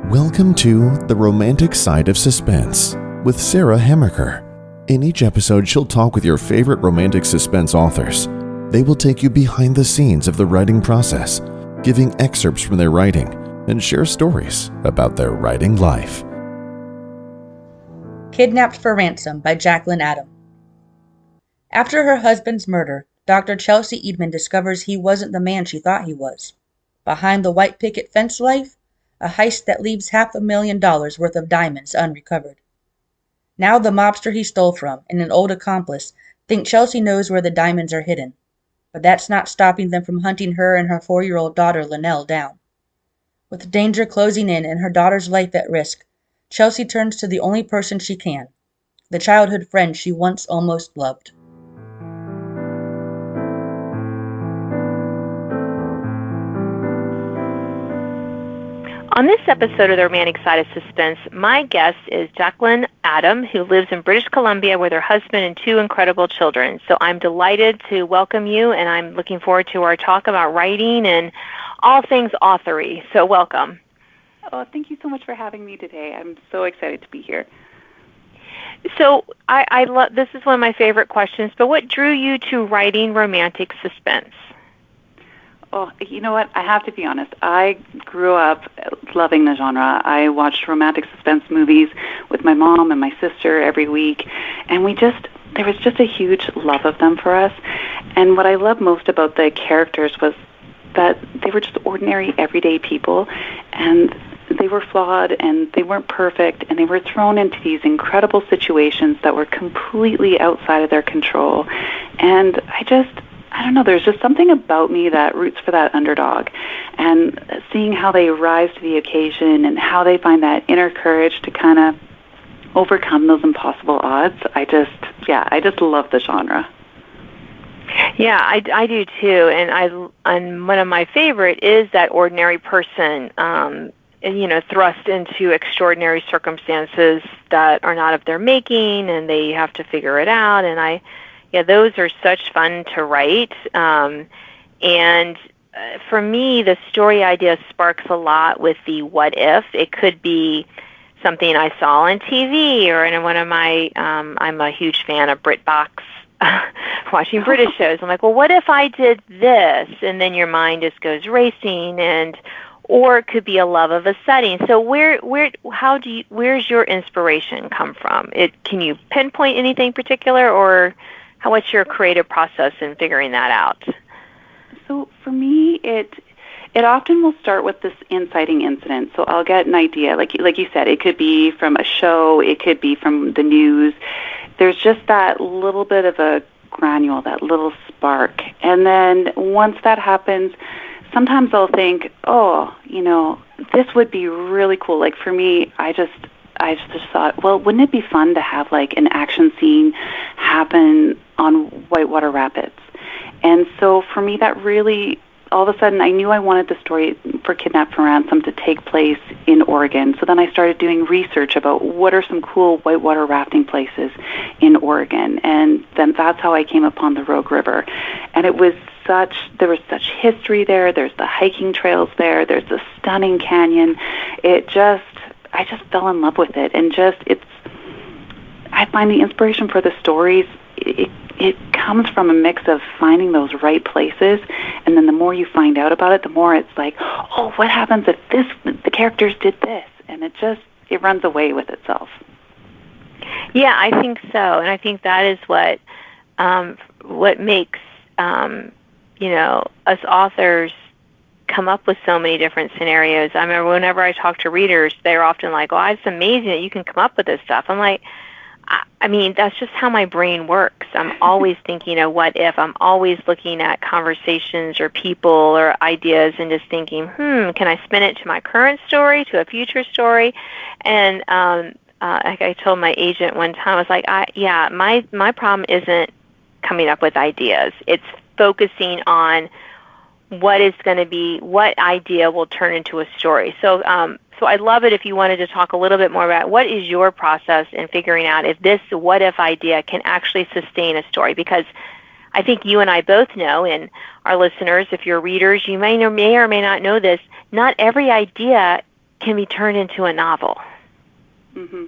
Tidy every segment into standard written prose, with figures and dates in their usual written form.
Welcome to The Romantic Side of Suspense with Sarah Hemmerker. In each episode, she'll talk with your favorite romantic suspense authors. They will take you behind the scenes of the writing process, giving excerpts from their writing, and share stories about their writing life. Kidnapped for Ransom by Jacqueline Adam. After her husband's murder, Dr. Chelsea Edman discovers he wasn't the man she thought he was. Behind the white picket fence life, a heist that leaves $500,000 worth of diamonds unrecovered. Now the mobster he stole from and an old accomplice think Chelsea knows where the diamonds are hidden, but that's not stopping them from hunting her and her 4-year-old daughter Linnell down. With danger closing in and her daughter's life at risk, Chelsea turns to the only person she can, the childhood friend she once almost loved. On this episode of The Romantic Side of Suspense, my guest is Jacqueline Adam, who lives in British Columbia with her husband and 2 incredible children. So I'm delighted to welcome you, and I'm looking forward to our talk about writing and all things authory. So welcome. Oh, thank you so much for having me today. I'm so excited to be here. So I love this is one of my favorite questions, but what drew you to writing romantic suspense? Oh, you know what? I have to be honest. I grew up loving the genre. I watched romantic suspense movies with my mom and my sister every week, and there was just a huge love of them for us. And what I loved most about the characters was that they were just ordinary, everyday people, and they were flawed, and they weren't perfect, and they were thrown into these incredible situations that were completely outside of their control. And I don't know, there's just something about me that roots for that underdog. And seeing how they rise to the occasion and how they find that inner courage to kind of overcome those impossible odds, I just love the genre. Yeah, I do too. And one of my favorite is that ordinary person, thrust into extraordinary circumstances that are not of their making, and they have to figure it out. And those are such fun to write. And for me, the story idea sparks a lot with the what if. It could be something I saw on TV or in one of my, I'm a huge fan of BritBox, watching British shows. I'm like, well, what if I did this? And then your mind just goes racing, or it could be a love of a setting. So where's your inspiration come from? Can you pinpoint anything particular, or what's your creative process in figuring that out? So for me, it often will start with this inciting incident. So I'll get an idea, like you said, it could be from a show, it could be from the news. There's just that little bit of a granule, that little spark. And then once that happens, sometimes I'll think, this would be really cool. Like for me, I just thought, well, wouldn't it be fun to have like an action scene happen on Whitewater Rapids? And so for me, that really, all of a sudden, I knew I wanted the story for Kidnapped for Ransom to take place in Oregon. So then I started doing research about what are some cool whitewater rafting places in Oregon. And then that's how I came upon the Rogue River. And there was such history there. There's the hiking trails there. There's the stunning canyon. I just fell in love with it. And I find the inspiration for the stories, it comes from a mix of finding those right places, and then the more you find out about it, the more it's like, oh, what happens if the characters did this? And it runs away with itself. Yeah, I think so, and I think that is what makes us authors come up with so many different scenarios. I remember whenever I talk to readers, they're often like, "Oh, it's amazing that you can come up with this stuff." I'm like, I mean, that's just how my brain works. I'm always thinking of what if. I'm always looking at conversations or people or ideas and just thinking, can I spin it to my current story, to a future story? And like I told my agent one time, I was like, my problem isn't coming up with ideas. It's focusing on what idea will turn into a story. So I'd love it if you wanted to talk a little bit more about what is your process in figuring out if this what if idea can actually sustain a story, because I think you and I both know, and our listeners, if you're readers, you may or may not know this, not every idea can be turned into a novel. Mm-hmm.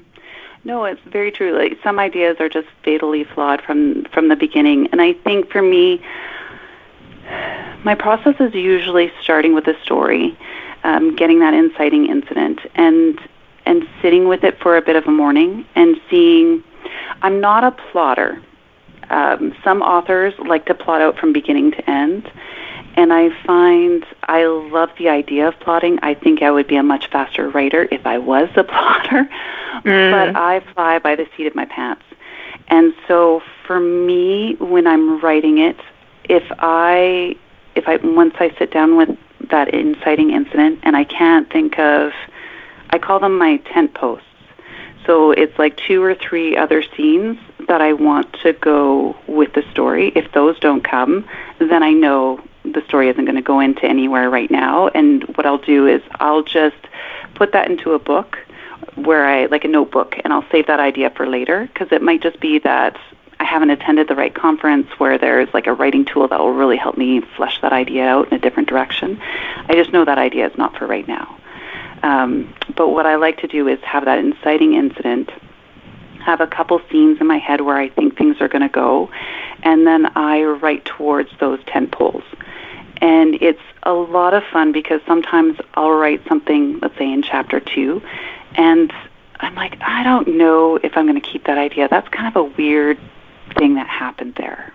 No, it's very true. Like, some ideas are just fatally flawed from the beginning. And I think for me, my process is usually starting with a story, getting that inciting incident, and sitting with it for a bit of a morning and seeing. I'm not a plotter. Some authors like to plot out from beginning to end, and I find I love the idea of plotting. I think I would be a much faster writer if I was a plotter, but I fly by the seat of my pants. And so for me, when I'm writing it, if I once I sit down with that inciting incident and I can't think of, I call them my tent posts. So it's like 2 or 3 other scenes that I want to go with the story. If those don't come, then I know the story isn't going to go into anywhere right now. And what I'll do is I'll just put that into a book like a notebook, and I'll save that idea for later, because it might just be that I haven't attended the right conference where there's like a writing tool that will really help me flesh that idea out in a different direction. I just know that idea is not for right now. But what I like to do is have that inciting incident, have a couple scenes in my head where I think things are going to go, and then I write towards those 10 poles. And it's a lot of fun because sometimes I'll write something, let's say in chapter 2, and I'm like, I don't know if I'm going to keep that idea. That's kind of a weird thing that happened there.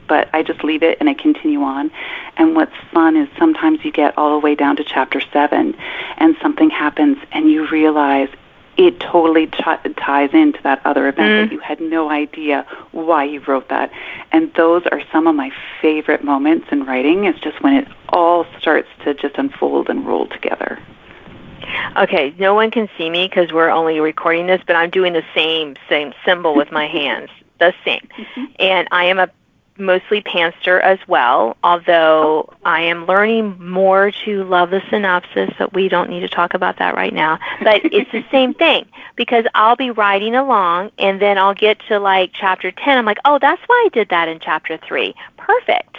But I just leave it and I continue on. And what's fun is sometimes you get all the way down to chapter 7 and something happens and you realize it totally ties into that other event that you had no idea why you wrote that. And those are some of my favorite moments in writing. It's just when it all starts to just unfold and roll together. Okay, no one can see me because we're only recording this, but I'm doing the same symbol with my hands, the same. And I am a mostly pantser as well, although I am learning more to love the synopsis, so we don't need to talk about that right now. But it's the same thing, because I'll be writing along, and then I'll get to like chapter 10. I'm like, oh, that's why I did that in chapter 3. Perfect.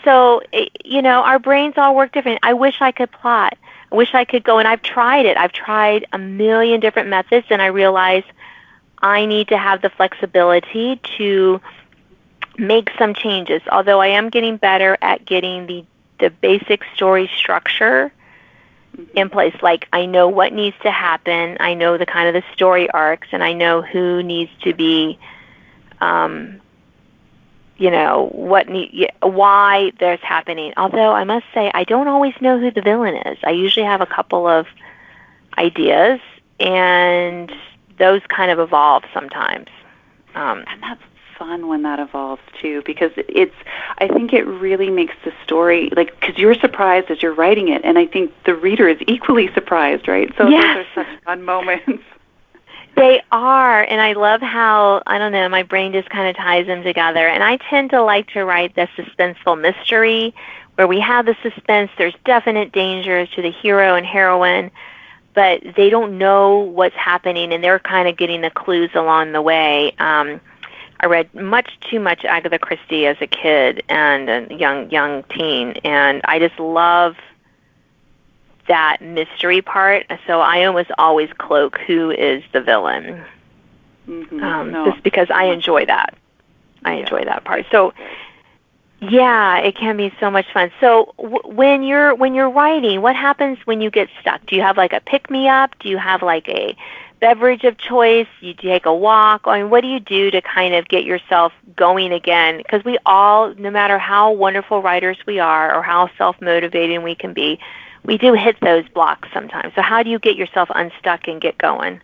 So, our brains all work different. I wish I could plot. I wish I could go, and I've tried it. I've tried a million different methods, and I realize I need to have the flexibility to make some changes, although I am getting better at getting the basic story structure in place. Like, I know what needs to happen, I know the kind of the story arcs, and I know who needs to be, why there's happening. Although I must say, I don't always know who the villain is. I usually have a couple of ideas, and those kind of evolve sometimes. And that's fun when that evolves too, because I think it really makes the story, like, because you're surprised as you're writing it, and I think the reader is equally surprised, right? So yes. Those are such fun moments. They are, and I love how, I don't know, my brain just kind of ties them together. And I tend to like to write the suspenseful mystery, where we have the suspense, there's definite dangers to the hero and heroine, but they don't know what's happening, and they're kind of getting the clues along the way. I read much too much Agatha Christie as a kid and a young teen, and I just love that mystery part. So I almost always cloak who is the villain, just because I enjoy that. I enjoy that part. So yeah, it can be so much fun. So when you're writing, what happens when you get stuck? Do you have like a pick-me-up? Do you have like a beverage of choice? You take a walk? I mean, what do you do to kind of get yourself going again? Because we all, no matter how wonderful writers we are or how self-motivating we can be, we do hit those blocks sometimes. So how do you get yourself unstuck and get going?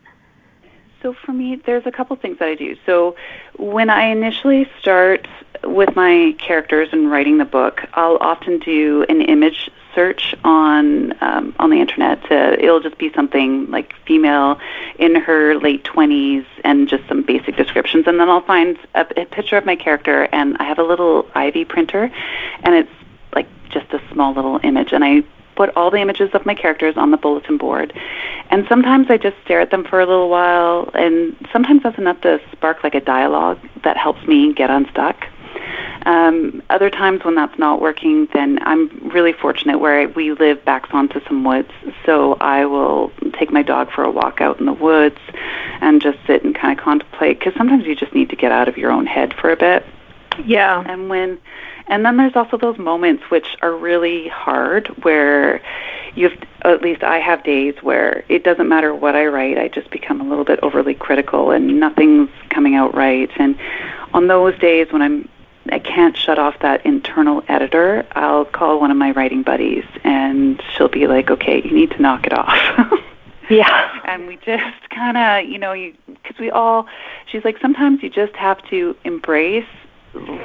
So for me, there's a couple things that I do. So when I initially start with my characters and writing the book, I'll often do an image search on the internet. It'll just be something like female in her late 20s and just some basic descriptions. And then I'll find a picture of my character, and I have a little Ivy printer, and it's like just a small little image. And I put all the images of my characters on the bulletin board. And sometimes I just stare at them for a little while, and sometimes that's enough to spark like a dialogue that helps me get unstuck. Other times when that's not working, then I'm really fortunate where we live backs onto some woods, so I will take my dog for a walk out in the woods and just sit and kind of contemplate, because sometimes you just need to get out of your own head for a bit. Yeah. And then there's also those moments which are really hard where at least I have days where it doesn't matter what I write, I just become a little bit overly critical and nothing's coming out right. And on those days when I can't shut off that internal editor, I'll call one of my writing buddies and she'll be like, okay, you need to knock it off. Yeah. And we just kind of, because she's like, sometimes you just have to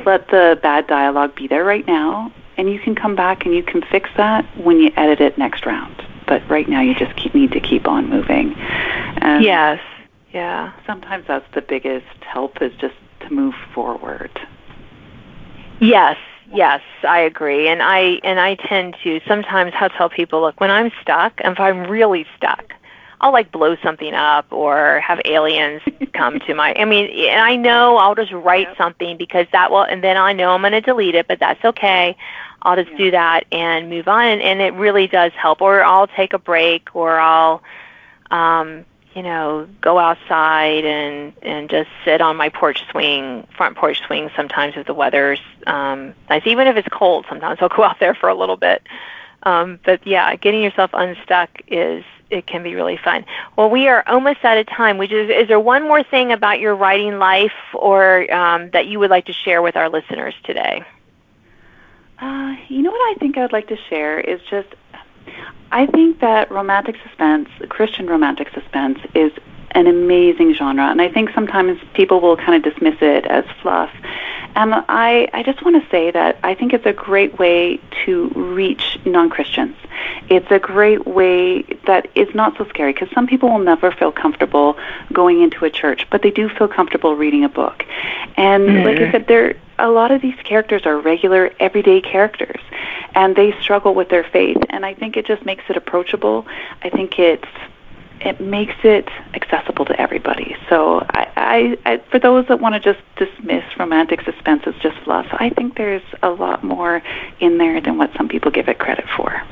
let the bad dialogue be there right now, and you can come back and you can fix that when you edit it next round. But right now you just need to keep on moving. And yes. Yeah. Sometimes that's the biggest help, is just to move forward. Yes, I agree. And I tend to, sometimes I'll tell people, look, when I'm stuck, and if I'm really stuck, I'll like blow something up or have aliens come to and I know I'll just write something because that will, and then I know I'm going to delete it, but that's okay. I'll just do that and move on, and it really does help. Or I'll take a break, or I'll, go outside and just sit on my front porch swing sometimes if the weather's nice. Even if it's cold, sometimes I'll go out there for a little bit. But yeah, getting yourself unstuck it can be really fun. Well, we are almost out of time. Is there one more thing about your writing life or that you would like to share with our listeners today? You know what I think I would like to share is just, I think that romantic suspense, Christian romantic suspense, is an amazing genre, and I think sometimes people will kind of dismiss it as fluff. And I just want to say that I think it's a great way to reach non-Christians. It's a great way that is not so scary, because some people will never feel comfortable going into a church, but they do feel comfortable reading a book. And like I said, a lot of these characters are regular, everyday characters, and they struggle with their faith. And I think it just makes it approachable. I think it makes it accessible to everybody. So I for those that want to just dismiss romantic suspense as just fluff, I think there's a lot more in there than what some people give it credit for.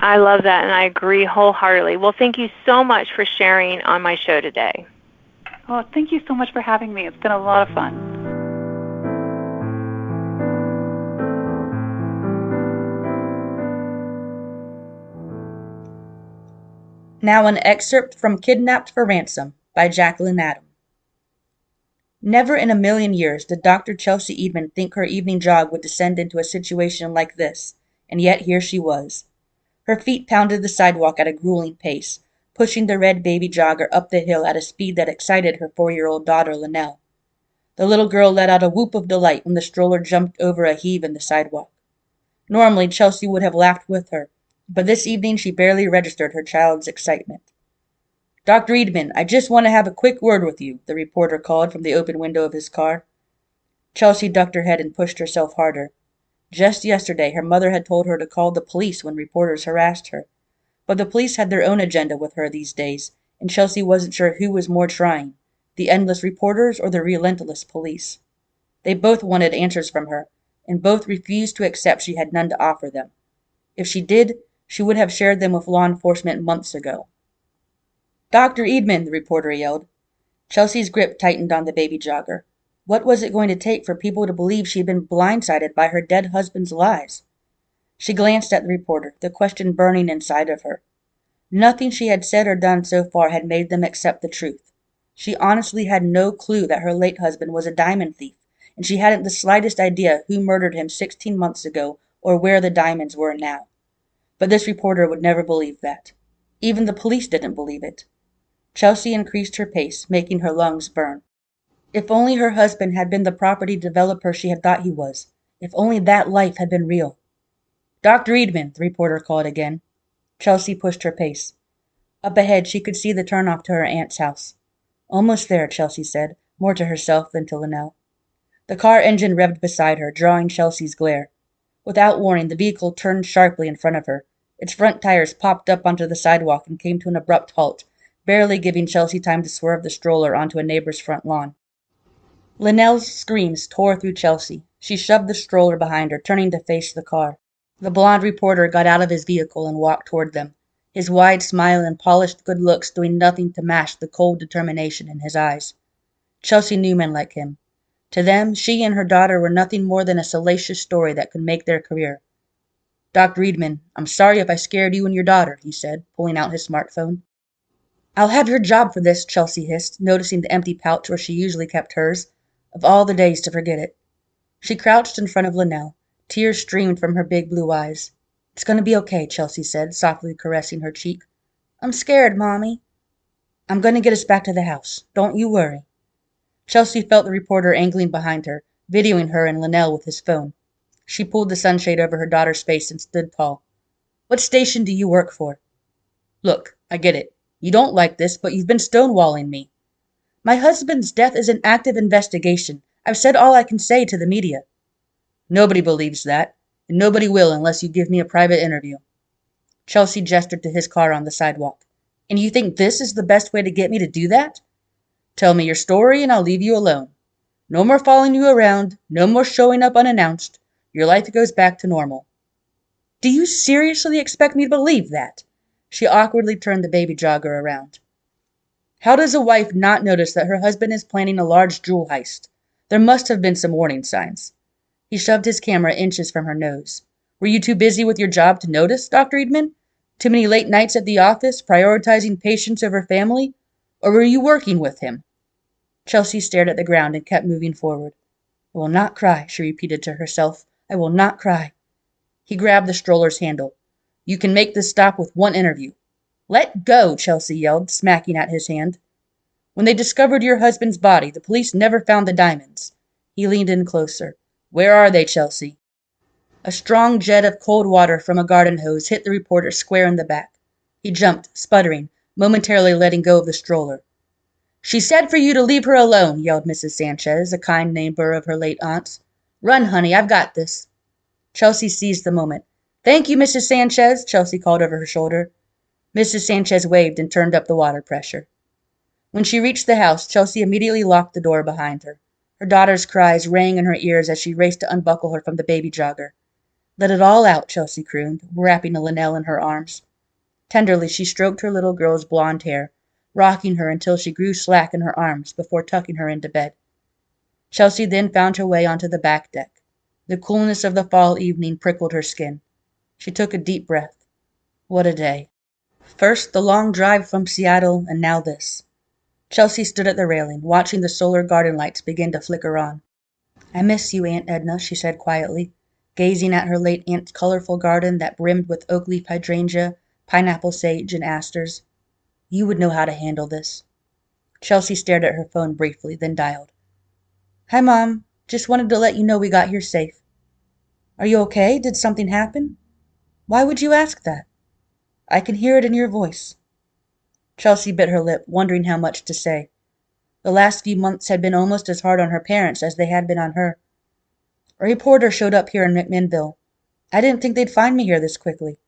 I love that, and I agree wholeheartedly. Well, thank you so much for sharing on my show today. Oh, thank you so much for having me. It's been a lot of fun. Now an excerpt from Kidnapped for Ransom by Jacqueline Adam. Never in a million years did Dr. Chelsea Edmond think her evening jog would descend into a situation like this, and yet here she was. Her feet pounded the sidewalk at a grueling pace, pushing the red baby jogger up the hill at a speed that excited her 4-year-old daughter, Linnell. The little girl let out a whoop of delight when the stroller jumped over a heave in the sidewalk. Normally, Chelsea would have laughed with her, but this evening she barely registered her child's excitement. "Dr. Edmond, I just want to have a quick word with you," the reporter called from the open window of his car. Chelsea ducked her head and pushed herself harder. Just yesterday, her mother had told her to call the police when reporters harassed her. But the police had their own agenda with her these days, and Chelsea wasn't sure who was more trying, the endless reporters or the relentless police. They both wanted answers from her, and both refused to accept she had none to offer them. If she did, she would have shared them with law enforcement months ago. "Dr. Edmond," the reporter yelled. Chelsea's grip tightened on the baby jogger. What was it going to take for people to believe she had been blindsided by her dead husband's lies? She glanced at the reporter, the question burning inside of her. Nothing she had said or done so far had made them accept the truth. She honestly had no clue that her late husband was a diamond thief, and she hadn't the slightest idea who murdered him 16 months ago or where the diamonds were now. But this reporter would never believe that. Even the police didn't believe it. Chelsea increased her pace, making her lungs burn. If only her husband had been the property developer she had thought he was. If only that life had been real. "Dr. Edmond," the reporter called again. Chelsea pushed her pace. Up ahead, she could see the turnoff to her aunt's house. "Almost there," Chelsea said, more to herself than to Linnell. The car engine revved beside her, drawing Chelsea's glare. Without warning, the vehicle turned sharply in front of her. Its front tires popped up onto the sidewalk and came to an abrupt halt, barely giving Chelsea time to swerve the stroller onto a neighbor's front lawn. Linnell's screams tore through Chelsea. She shoved the stroller behind her, turning to face the car. The blonde reporter got out of his vehicle and walked toward them, his wide smile and polished good looks doing nothing to match the cold determination in his eyes. Chelsea knew men like him. To them, she and her daughter were nothing more than a salacious story that could make their career. Dr. Eadman, I'm sorry if I scared you and your daughter, he said, pulling out his smartphone. I'll have your job for this, Chelsea hissed, noticing the empty pouch where she usually kept hers. Of all the days to forget it. She crouched in front of Linnell. Tears streamed from her big blue eyes. It's going to be okay, Chelsea said, softly caressing her cheek. I'm scared, Mommy. I'm going to get us back to the house. Don't you worry. Chelsea felt the reporter angling behind her, videoing her and Linnell with his phone. She pulled the sunshade over her daughter's face and stood tall. What station do you work for? Look, I get it. You don't like this, but you've been stonewalling me. My husband's death is an active investigation. I've said all I can say to the media. Nobody believes that, and nobody will unless you give me a private interview. Chelsea gestured to his car on the sidewalk. And you think this is the best way to get me to do that? Tell me your story and I'll leave you alone. No more following you around, no more showing up unannounced. Your life goes back to normal. Do you seriously expect me to believe that? She awkwardly turned the baby jogger around. How does a wife not notice that her husband is planning a large jewel heist? There must have been some warning signs. He shoved his camera inches from her nose. Were you too busy with your job to notice, Dr. Eadman? Too many late nights at the office, prioritizing patients over family? Or were you working with him? Chelsea stared at the ground and kept moving forward. I will not cry, she repeated to herself. I will not cry. He grabbed the stroller's handle. You can make this stop with one interview. Let go, Chelsea yelled, smacking at his hand. When they discovered your husband's body, the police never found the diamonds. He leaned in closer. Where are they, Chelsea? A strong jet of cold water from a garden hose hit the reporter square in the back. He jumped, sputtering, momentarily letting go of the stroller. She said for you to leave her alone, yelled Mrs. Sanchez, a kind neighbor of her late aunt's. Run, honey, I've got this. Chelsea seized the moment. Thank you, Mrs. Sanchez, Chelsea called over her shoulder. Mrs. Sanchez waved and turned up the water pressure. When she reached the house, Chelsea immediately locked the door behind her. Her daughter's cries rang in her ears as she raced to unbuckle her from the baby jogger. Let it all out, Chelsea crooned, wrapping Linnell in her arms. Tenderly, she stroked her little girl's blonde hair, rocking her until she grew slack in her arms before tucking her into bed. Chelsea then found her way onto the back deck. The coolness of the fall evening prickled her skin. She took a deep breath. What a day. First the long drive from Seattle, and now this. Chelsea stood at the railing, watching the solar garden lights begin to flicker on. I miss you, Aunt Edna, she said quietly, gazing at her late aunt's colorful garden that brimmed with oak leaf hydrangea, pineapple sage, and asters. You would know how to handle this. Chelsea stared at her phone briefly, then dialed. Hi, Mom. Just wanted to let you know we got here safe. Are you okay? Did something happen? Why would you ask that? I can hear it in your voice. Chelsea bit her lip, wondering how much to say. The last few months had been almost as hard on her parents as they had been on her. A reporter showed up here in McMinnville. I didn't think they'd find me here this quickly.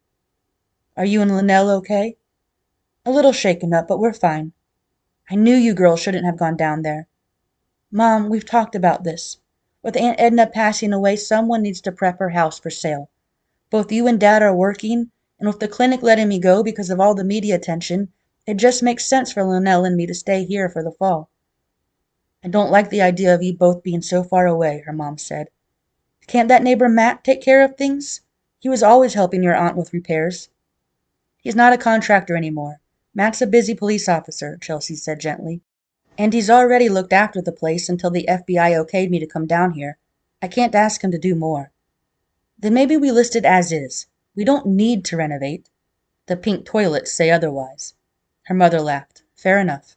Are you and Linnell okay? A little shaken up, but we're fine. I knew you girls shouldn't have gone down there. Mom, we've talked about this. With Aunt Edna passing away, someone needs to prep her house for sale. Both you and Dad are working, and with the clinic letting me go because of all the media attention, it just makes sense for Linnell and me to stay here for the fall. I don't like the idea of you both being so far away, her mom said. Can't that neighbor Matt take care of things? He was always helping your aunt with repairs. He's not a contractor anymore. Matt's a busy police officer, Chelsea said gently. And he's already looked after the place until the FBI okayed me to come down here. I can't ask him to do more. Then maybe we list it as is. We don't need to renovate. The pink toilets say otherwise. Her mother laughed. Fair enough.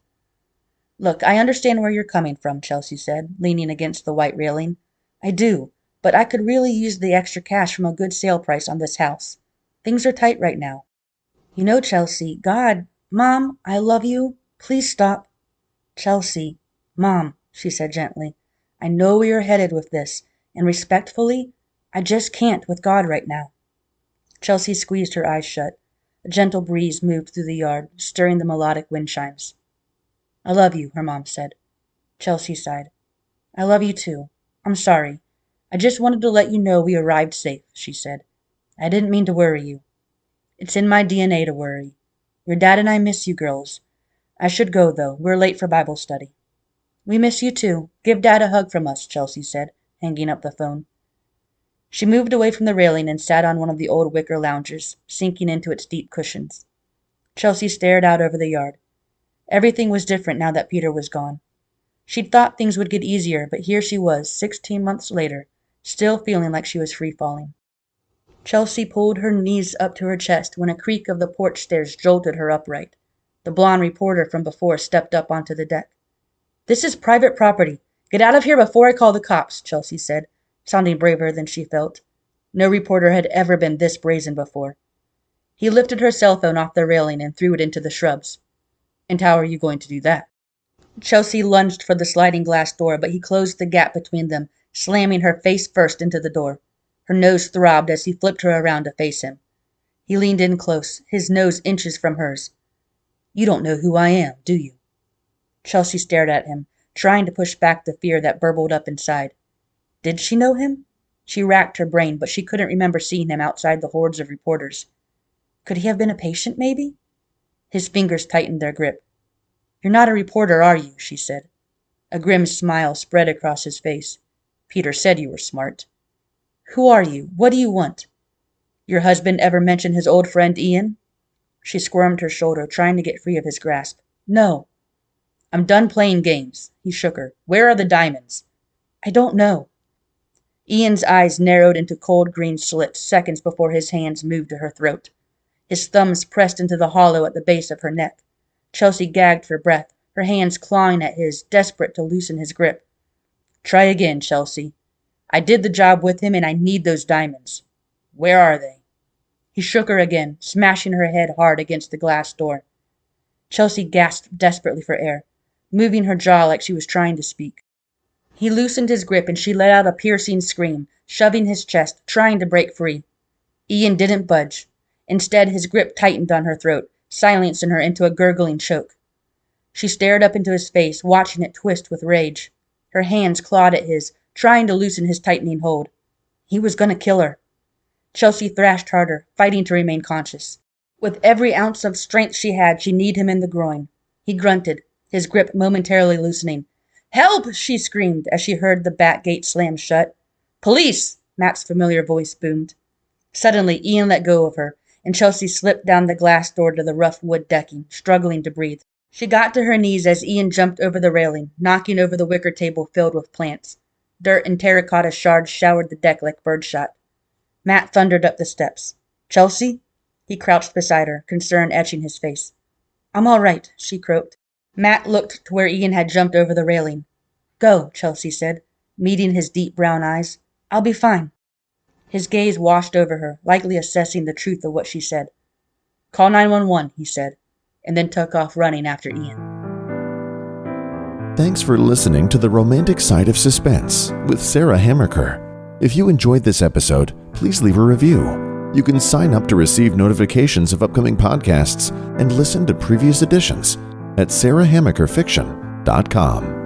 Look, I understand where you're coming from, Chelsea said, leaning against the white railing. I do, but I could really use the extra cash from a good sale price on this house. Things are tight right now. You know, Chelsea, God, Mom, I love you. Please stop. Chelsea, Mom, she said gently, I know where you're headed with this, and respectfully, I just can't with God right now. Chelsea squeezed her eyes shut. A gentle breeze moved through the yard, stirring the melodic wind chimes. I love you, her mom said. Chelsea sighed. I love you too. I'm sorry. I just wanted to let you know we arrived safe, she said. I didn't mean to worry you. It's in my DNA to worry. Your dad and I miss you girls. I should go, though. We're late for Bible study. We miss you too. Give Dad a hug from us, Chelsea said, hanging up the phone. She moved away from the railing and sat on one of the old wicker loungers, sinking into its deep cushions. Chelsea stared out over the yard. Everything was different now that Peter was gone. She'd thought things would get easier, but here she was, 16 months later, still feeling like she was free-falling. Chelsea pulled her knees up to her chest when a creak of the porch stairs jolted her upright. The blonde reporter from before stepped up onto the deck. This is private property. Get out of here before I call the cops, Chelsea said, sounding braver than she felt. No reporter had ever been this brazen before. He lifted her cell phone off the railing and threw it into the shrubs. And how are you going to do that? Chelsea lunged for the sliding glass door, but he closed the gap between them, slamming her face first into the door. Her nose throbbed as he flipped her around to face him. He leaned in close, his nose inches from hers. You don't know who I am, do you? Chelsea stared at him, trying to push back the fear that burbled up inside. Did she know him? She racked her brain, but she couldn't remember seeing him outside the hordes of reporters. Could he have been a patient, maybe? His fingers tightened their grip. You're not a reporter, are you? She said. A grim smile spread across his face. Peter said you were smart. Who are you? What do you want? Your husband ever mention his old friend Ian? She squirmed her shoulder, trying to get free of his grasp. No. I'm done playing games. He shook her. Where are the diamonds? I don't know. Ian's eyes narrowed into cold green slits seconds before his hands moved to her throat. His thumbs pressed into the hollow at the base of her neck. Chelsea gagged for breath, her hands clawing at his, desperate to loosen his grip. Try again, Chelsea. I did the job with him and I need those diamonds. Where are they? He shook her again, smashing her head hard against the glass door. Chelsea gasped desperately for air, moving her jaw like she was trying to speak. He loosened his grip and she let out a piercing scream, shoving his chest, trying to break free. Ian didn't budge. Instead, his grip tightened on her throat, silencing her into a gurgling choke. She stared up into his face, watching it twist with rage. Her hands clawed at his, trying to loosen his tightening hold. He was going to kill her. Chelsea thrashed harder, fighting to remain conscious. With every ounce of strength she had, she kneed him in the groin. He grunted, his grip momentarily loosening. Help! She screamed as she heard the back gate slam shut. Police! Matt's familiar voice boomed. Suddenly, Ian let go of her, and Chelsea slipped down the glass door to the rough wood decking, struggling to breathe. She got to her knees as Ian jumped over the railing, knocking over the wicker table filled with plants. Dirt and terracotta shards showered the deck like birdshot. Matt thundered up the steps. Chelsea? He crouched beside her, concern etching his face. I'm all right, she croaked. Matt looked to where Ian had jumped over the railing. Go, Chelsea said, meeting his deep brown eyes. I'll be fine. His gaze washed over her, likely assessing the truth of what she said. Call 911, he said, and then took off running after Ian. Thanks for listening to The Romantic Side of Suspense with Sarah Hammerker. If you enjoyed this episode, please leave a review. You can sign up to receive notifications of upcoming podcasts and listen to previous editions at sarahhammerkerfiction.com.